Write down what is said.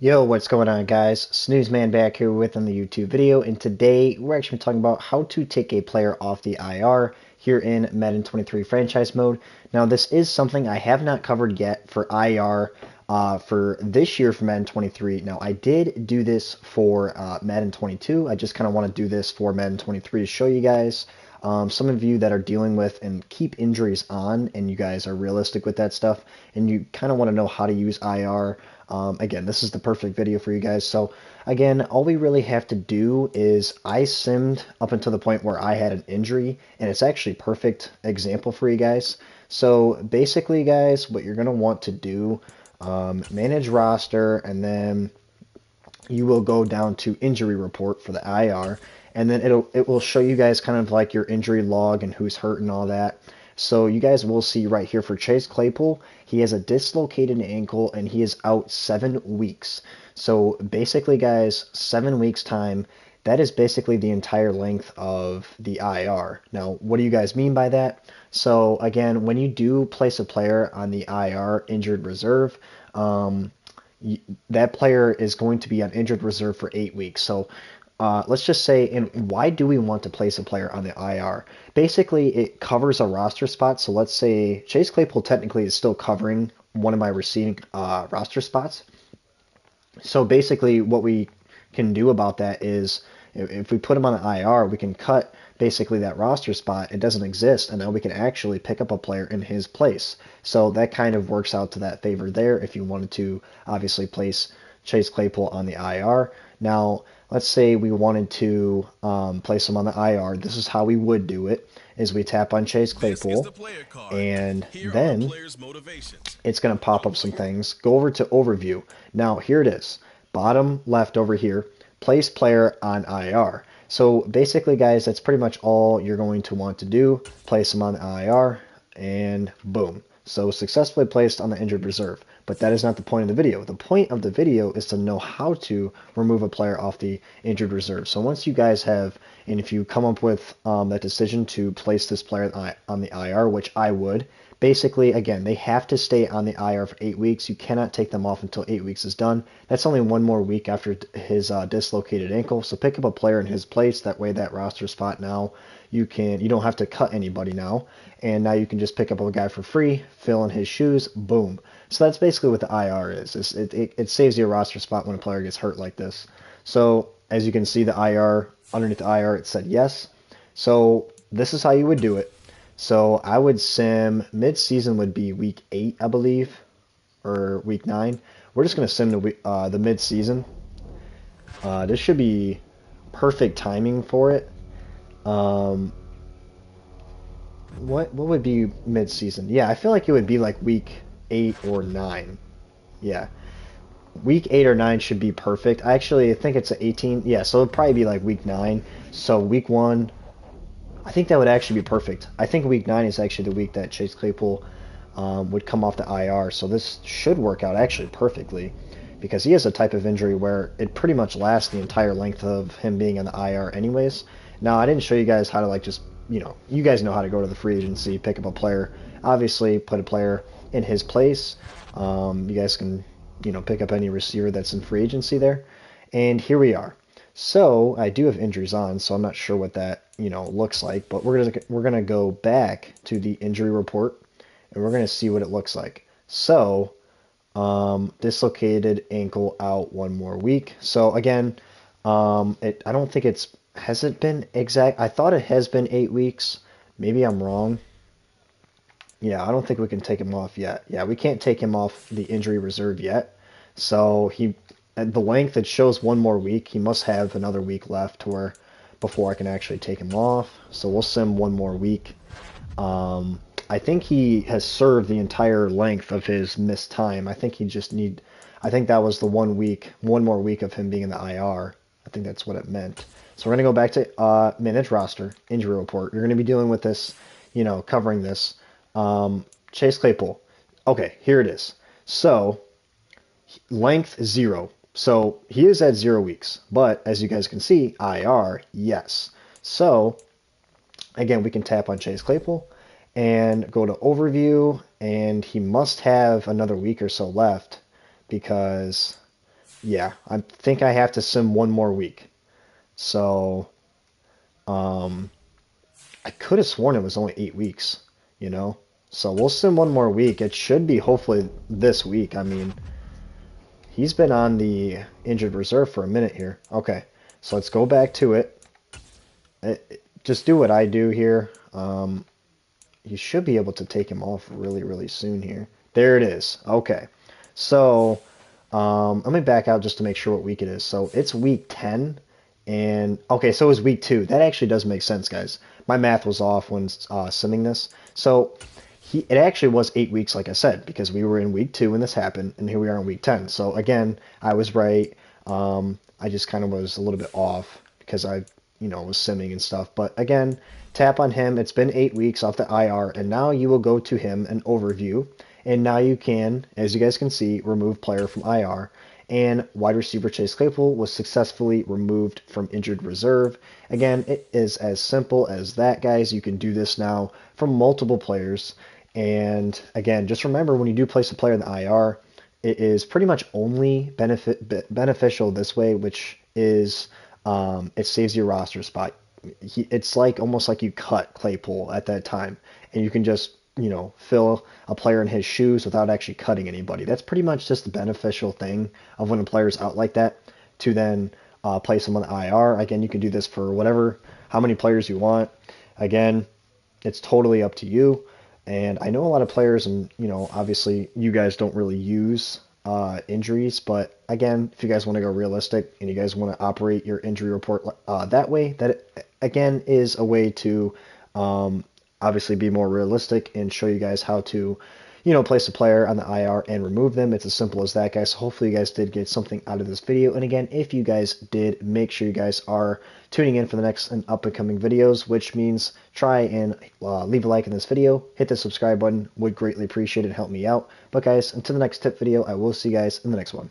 Yo, what's going on, guys? Snooze Man back here with on the YouTube video, and today we're actually talking about how to take a player off the IR here in Madden 23 franchise mode. Now, this is something I have not covered yet for IR for this year for Madden 23. Now, I did do this for Madden 22. I just kind of want to do this for Madden 23 to show you guys. Some of you that are dealing with and keep injuries on, and you guys are realistic with that stuff, and you kind of want to know how to use IR. Again, this is the perfect video for you guys. So again, all we really have to do is I simmed up until the point where I had an injury, and it's actually perfect example for you guys. So basically, guys, what you're going to want to do, manage roster, and then you will go down to injury report for the IR, and then it will show you guys kind of like your injury log and who's hurt and all that. So you guys will see right here for Chase Claypool, he has a dislocated ankle and he is out 7 weeks. So basically, guys, 7 weeks time, that is basically the entire length of the IR. Now, what do you guys mean by that? So again, when you do place a player on the IR, injured reserve, that player is going to be on injured reserve for 8 weeks. So let's just say, and why do we want to place a player on the IR? Basically, it covers a roster spot. So let's say Chase Claypool technically is still covering one of my receiving roster spots. So basically, what we can do about that is if we put him on the IR, we can cut basically that roster spot. It doesn't exist, and now we can actually pick up a player in his place. So that kind of works out to that favor there if you wanted to obviously place Chase Claypool on the IR. Now, let's say we wanted to place him on the IR. This is how we would do it, is we tap on Chase This is Claypool, the player card. and Here are the then player's motivations. it's going to pop One up some player. things. Go over to overview. Now, here it is. Bottom left over here, place player on IR. So basically, guys, that's pretty much all you're going to want to do. Place them on IR, and boom. So successfully placed on the injured reserve. But that is not the point of the video. The point of the video is to know how to remove a player off the injured reserve. So once you guys have, and if you come up with that decision to place this player on the IR, which I would, basically, again, they have to stay on the IR for 8 weeks. You cannot take them off until 8 weeks is done. That's only one more week after his dislocated ankle. So pick up a player in his place. That way, that roster spot now, you don't have to cut anybody now. And now you can just pick up a guy for free, fill in his shoes, boom. So that's basically what the IR is. It saves you a roster spot when a player gets hurt like this. So as you can see, the IR, underneath the IR, it said yes. So this is how you would do it. So I would sim mid-season would be week 8, I believe, or week 9. We're just going to sim the mid-season. This should be perfect timing for it. Um, what would be mid-season? Yeah, I feel like it would be like week 8 or 9. Yeah, week 8 or 9 should be perfect. I actually think it's 18. Yeah, so it'd probably be like week 9. So week 1, I think that would actually be perfect. I think week 9 is actually the week that Chase Claypool would come off the IR. So this should work out actually perfectly because he has a type of injury where it pretty much lasts the entire length of him being on the IR anyways. Now, I didn't show you guys how to like just, you guys know how to go to the free agency, pick up a player, obviously put a player in his place. You guys can, pick up any receiver that's in free agency there. And here we are. So I do have injuries on, so I'm not sure what that looks like, but we're gonna go back to the injury report and we're gonna see what it looks like. So dislocated ankle out 1 more week. So again, I don't think has it been exact? I thought it has been 8 weeks. Maybe I'm wrong. Yeah, I don't think we can take him off yet. Yeah, we can't take him off the injury reserve yet. So at the length it shows 1 more week. He must have another week left to where before I can actually take him off. So we'll sim 1 more week. I think he has served the entire length of his missed time. I think I think that was the 1 week, 1 more week of him being in the IR. I think that's what it meant. So we're gonna go back to manage roster, injury report. You're gonna be dealing with this, covering this. Chase Claypool. Okay, here it is. So length 0. So he is at 0 weeks, but as you guys can see, IR, yes. So again, we can tap on Chase Claypool and go to overview, and he must have another week or so left because Yeah, I think I have to sim one more week. So, um, I could have sworn it was only 8 weeks, you know? So we'll sim one more week. It should be hopefully this week. I mean, he's been on the injured reserve for a minute here. Okay, so let's go back to it. Just do what I do here. You should be able to take him off really, really soon here. There it is. Okay, so let me back out just to make sure what week it is. So it's week 10, and okay, so it was week 2. That actually does make sense, guys. My math was off when simming this. So it actually was 8 weeks, like I said, because we were in week 2 when this happened, and here we are in week 10. So again, I was right. I just kind of was a little bit off because I was simming and stuff. But again, tap on him. It's been 8 weeks off the IR, and now you will go to him and overview. And now you can, as you guys can see, remove player from IR. And wide receiver Chase Claypool was successfully removed from injured reserve. Again, it is as simple as that, guys. You can do this now from multiple players. And again, just remember when you do place a player in the IR, it is pretty much only beneficial this way, which is it saves your roster spot. It's like almost like you cut Claypool at that time, and you can just fill a player in his shoes without actually cutting anybody. That's pretty much just the beneficial thing of when a player's out like that to then place him on the IR. Again, you can do this for how many players you want. Again, it's totally up to you. And I know a lot of players, and obviously you guys don't really use injuries, but again, if you guys want to go realistic and you guys want to operate your injury report that way, that again is a way to obviously be more realistic and show you guys how to place a player on the IR and remove them. It's as simple as that, guys. So hopefully you guys did get something out of this video. And again, if you guys did, make sure you guys are tuning in for the next and up and coming videos, which means try and leave a like in this video. Hit the subscribe button. Would greatly appreciate it. Help me out. But guys, until the next tip video, I will see you guys in the next one.